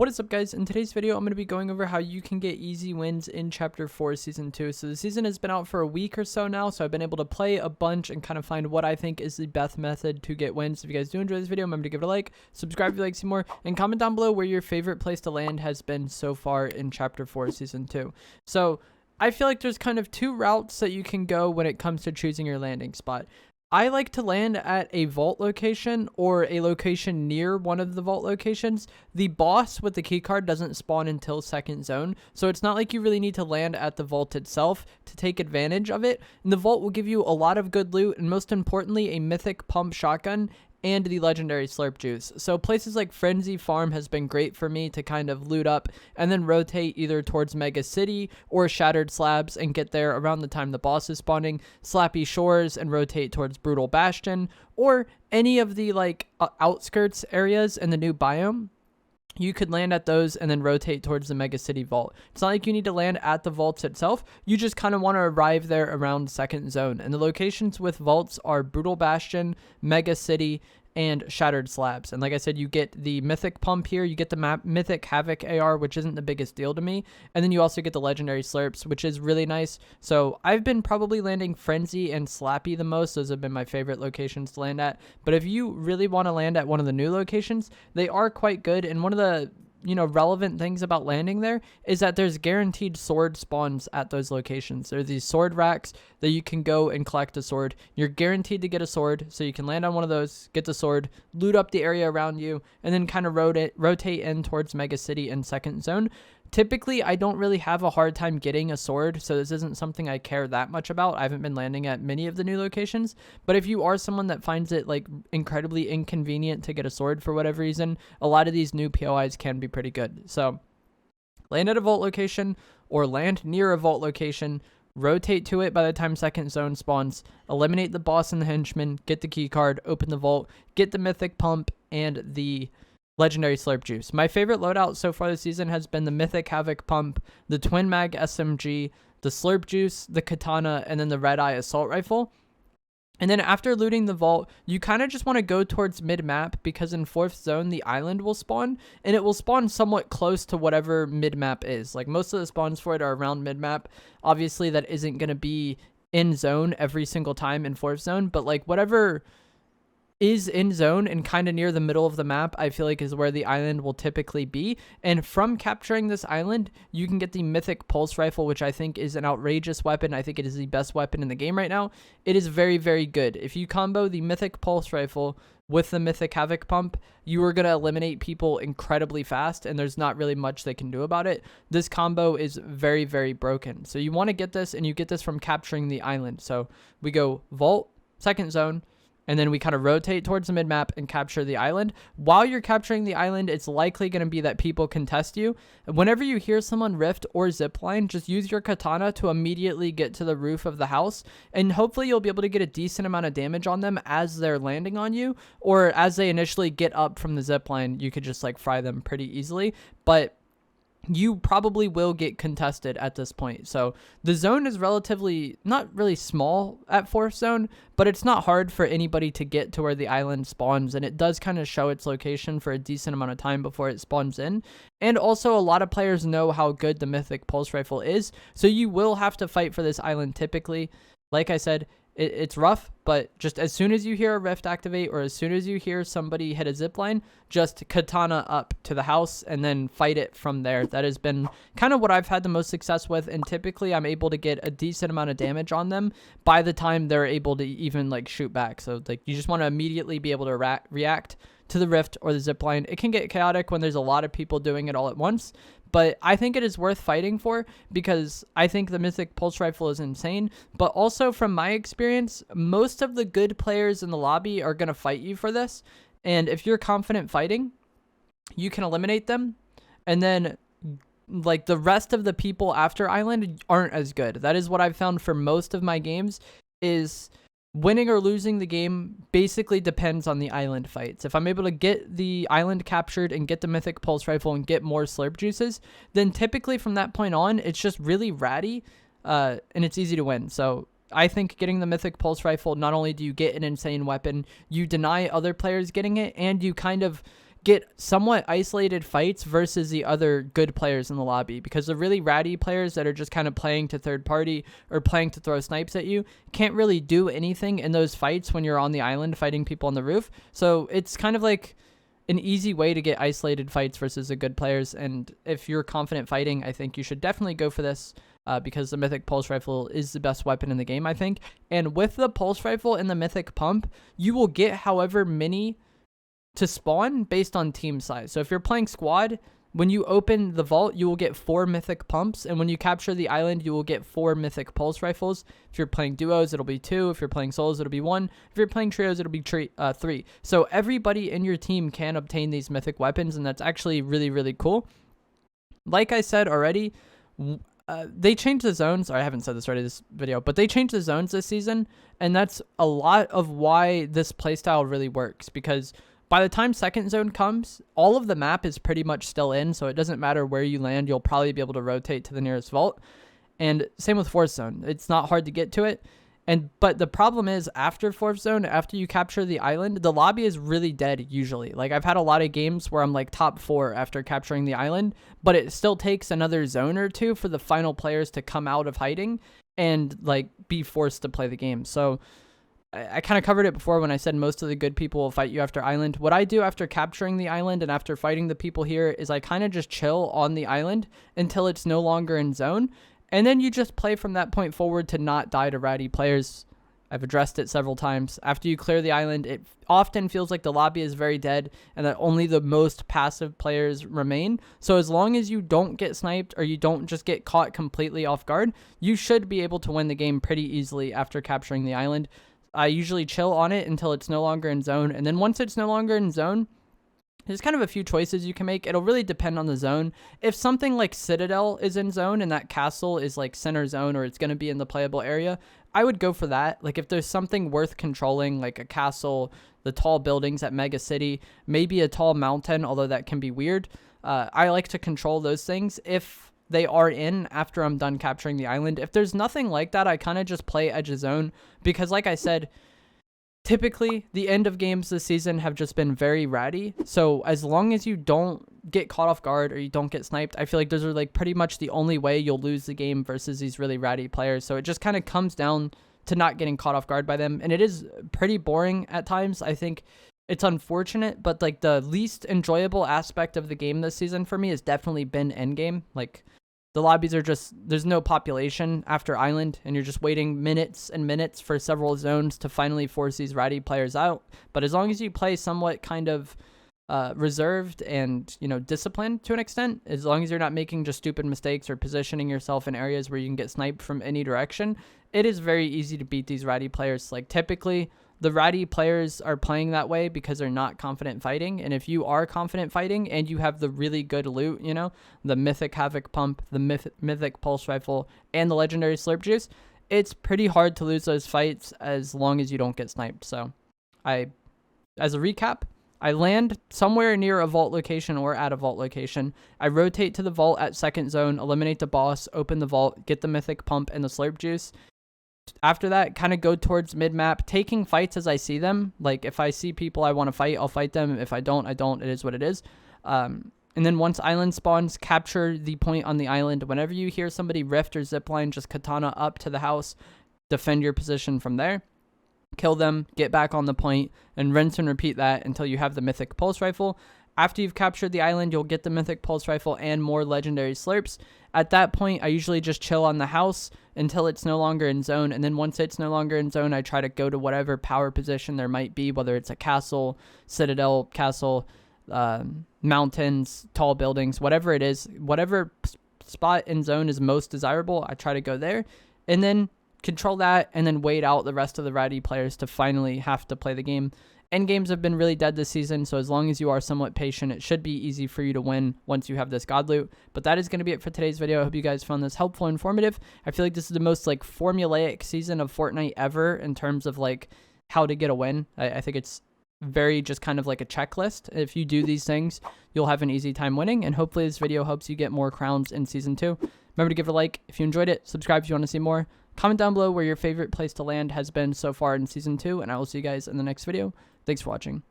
What is up, guys? In today's video, I'm going to be going over how you can get easy wins in Chapter 4 Season 2. So the season has been out for a week or so now, so I've been able to play a bunch and kind of find what I think is the best method to get wins. If you guys do enjoy this video, remember to give it a like, subscribe if you like to see more, and comment down below where your favorite place to land has been so far in Chapter 4 Season 2. So I feel like there's kind of two routes that you can go when it comes to choosing your landing spot. I like to land at a vault location or a location near one of the vault locations. The boss with the keycard doesn't spawn until second zone, so it's not like you really need to land at the vault itself to take advantage of it. And the vault will give you a lot of good loot, and most importantly, a mythic pump shotgun and the legendary slurp juice. So places like Frenzy Farm has been great for me to kind of loot up and then rotate either towards Mega City or Shattered Slabs and get there around the time the boss is spawning, Slappy Shores and rotate towards Brutal Bastion, or any of the outskirts areas in the new biome. You could land at those and then rotate towards the Mega City Vault. It's not like you need to land at the vaults itself. You just kind of want to arrive there around second zone. And the locations with vaults are Brutal Bastion, Mega City, and Shattered Slabs. And like I said, you get the Mythic Pump here. You get the Mythic Havoc AR, which isn't the biggest deal to me. And then you also get the Legendary Slurps, which is really nice. So I've been probably landing Frenzy and Slappy the most. Those have been my favorite locations to land at. But if you really want to land at one of the new locations, they are quite good. And one of the relevant things about landing there is that there's guaranteed sword spawns at those locations. There are these sword racks that you can go and collect a sword. You're guaranteed to get a sword, so you can land on one of those, get the sword, loot up the area around you, and then kind of rotate in towards Mega City and second zone. Typically, I don't really have a hard time getting a sword, so this isn't something I care that much about. I haven't been landing at many of the new locations, but if you are someone that finds it incredibly inconvenient to get a sword for whatever reason, a lot of these new POIs can be pretty good. So land at a vault location or land near a vault location, rotate to it by the time second zone spawns, eliminate the boss and the henchman, get the key card, open the vault, get the mythic pump and the legendary slurp juice. My favorite loadout so far this season has been the Mythic Havoc Pump, the Twin Mag SMG, the slurp juice, the katana, and then the red eye assault rifle. And then after looting the vault, you kind of just want to go towards mid-map because in 4th zone, the island will spawn, and it will spawn somewhat close to whatever mid-map is. Like most of the spawns for it are around mid-map. Obviously, that isn't going to be in zone every single time in 4th zone, but whatever is in zone and kind of near the middle of the map, I feel like is where the island will typically be. And from capturing this island, you can get the Mythic Pulse Rifle, which I think is an outrageous weapon. I think it is the best weapon in the game right now. It is very, very good. If you combo the Mythic Pulse Rifle with the Mythic Havoc Pump, you are going to eliminate people incredibly fast, and there's not really much they can do about it. This combo is very, very broken. So you want to get this, and you get this from capturing the island. So we go Vault, second zone, and then we kind of rotate towards the mid-map and capture the island. While you're capturing the island, it's likely going to be that people contest you. Whenever you hear someone rift or zipline, just use your katana to immediately get to the roof of the house, and hopefully you'll be able to get a decent amount of damage on them as they're landing on you, or as they initially get up from the zipline, you could just fry them pretty easily. But you probably will get contested at this point. So the zone is relatively not really small at 4th zone, but it's not hard for anybody to get to where the island spawns, and it does kind of show its location for a decent amount of time before it spawns in. And also a lot of players know how good the Mythic Pulse Rifle is, so you will have to fight for this island typically. Like I said, it's rough, but just as soon as you hear a rift activate or as soon as you hear somebody hit a zipline, just katana up to the house and then fight it from there. That has been kind of what I've had the most success with, and typically I'm able to get a decent amount of damage on them by the time they're able to even shoot back. So you just want to immediately be able to react to the rift or the zipline. It can get chaotic when there's a lot of people doing it all at once, but I think it is worth fighting for because I think the Mythic Pulse Rifle is insane. But also from my experience, most of the good players in the lobby are going to fight you for this. And if you're confident fighting, you can eliminate them. And then the rest of the people after island aren't as good. That is what I've found for most of my games, is winning or losing the game basically depends on the island fights. If I'm able to get the island captured and get the Mythic Pulse Rifle and get more slurp juices, then typically from that point on, it's just really ratty, and it's easy to win. So I think getting the Mythic Pulse Rifle, not only do you get an insane weapon, you deny other players getting it, and you kind of get somewhat isolated fights versus the other good players in the lobby, because the really ratty players that are just kind of playing to third party or playing to throw snipes at you can't really do anything in those fights when you're on the island fighting people on the roof. So it's kind of like an easy way to get isolated fights versus the good players. And if you're confident fighting, I think you should definitely go for this because the Mythic Pulse Rifle is the best weapon in the game, I think. And with the Pulse Rifle and the Mythic Pump, you will get however many to spawn based on team size. So if you're playing squad, when you open the vault, you will get 4 Mythic Pumps, and when you capture the island, you will get 4 Mythic Pulse Rifles. If you're playing duos, it'll be 2. If you're playing solos, it'll be 1. If you're playing trios, it'll be 3. So everybody in your team can obtain these Mythic weapons, and that's actually really, really cool. Like I said already, they changed the zones. Or I haven't said this already this video, but they changed the zones this season, and that's a lot of why this playstyle really works, because by the time second zone comes, all of the map is pretty much still in, so it doesn't matter where you land, you'll probably be able to rotate to the nearest vault. And same with fourth zone. It's not hard to get to it. But the problem is, after fourth zone, after you capture the island, the lobby is really dead usually. Like, I've had a lot of games where I'm like top 4 after capturing the island, but it still takes another zone or 2 for the final players to come out of hiding and like be forced to play the game. So I kind of covered it before when I said most of the good people will fight you after island. What I do after capturing the island and after fighting the people here is I kind of just chill on the island until it's no longer in zone. And then you just play from that point forward to not die to ratty players. I've addressed it several times. After you clear the island, it often feels like the lobby is very dead and that only the most passive players remain. So as long as you don't get sniped or you don't just get caught completely off guard, you should be able to win the game pretty easily after capturing the island. I usually chill on it until it's no longer in zone. And then once it's no longer in zone, there's kind of a few choices you can make. It'll really depend on the zone. If something like Citadel is in zone and that castle is like center zone or it's going to be in the playable area, I would go for that. Like if there's something worth controlling, like a castle, the tall buildings at Mega City, maybe a tall mountain, although that can be weird. I like to control those things if they are in after I'm done capturing the island. If there's nothing like that, I kind of just play edge of zone because like I said, typically the end of games this season have just been very ratty. So as long as you don't get caught off guard or you don't get sniped, I feel like those are like pretty much the only way you'll lose the game versus these really ratty players. So it just kind of comes down to not getting caught off guard by them. And it is pretty boring at times. I think it's unfortunate, but like the least enjoyable aspect of the game this season for me has definitely been endgame. Like the lobbies are just, there's no population after island, and you're just waiting minutes and minutes for several zones to finally force these ratty players out. But as long as you play somewhat kind of reserved and, you know, disciplined to an extent, as long as you're not making just stupid mistakes or positioning yourself in areas where you can get sniped from any direction, it is very easy to beat these ratty players. Like typically, the ratty players are playing that way because they're not confident fighting. And if you are confident fighting and you have the really good loot, you know, the Mythic Havoc Pump, the Mythic Pulse Rifle, and the Legendary Slurp Juice, it's pretty hard to lose those fights as long as you don't get sniped. So as a recap, I land somewhere near a vault location or at a vault location. I rotate to the vault at second zone, eliminate the boss, open the vault, get the Mythic Pump and the Slurp Juice. After that, kind of go towards mid-map, taking fights as I see them. Like, if I see people I want to fight, I'll fight them. If I don't, I don't. It is what it is. And then once island spawns, capture the point on the island. Whenever you hear somebody rift or zipline, just katana up to the house, defend your position from there. Kill them, get back on the point, and rinse and repeat that until you have the Mythic Pulse Rifle. After you've captured the island, you'll get the Mythic Pulse Rifle and more Legendary Slurps. At that point, I usually just chill on the house until it's no longer in zone. And then once it's no longer in zone, I try to go to whatever power position there might be, whether it's a castle, citadel, castle, mountains, tall buildings, whatever it is. Whatever spot in zone is most desirable, I try to go there. And then control that and then wait out the rest of the ratty players to finally have to play the game. End games have been really dead this season, so as long as you are somewhat patient, it should be easy for you to win once you have this god loot. But that is going to be it for today's video. I hope you guys found this helpful and informative. I feel like this is the most like formulaic season of Fortnite ever in terms of like how to get a win. I think it's very just kind of like a checklist. If you do these things, you'll have an easy time winning, and hopefully this video helps you get more crowns in Season 2. Remember to give it a like if you enjoyed it, subscribe if you want to see more. Comment down below where your favorite place to land has been so far in Season 2, and I will see you guys in the next video. Thanks for watching.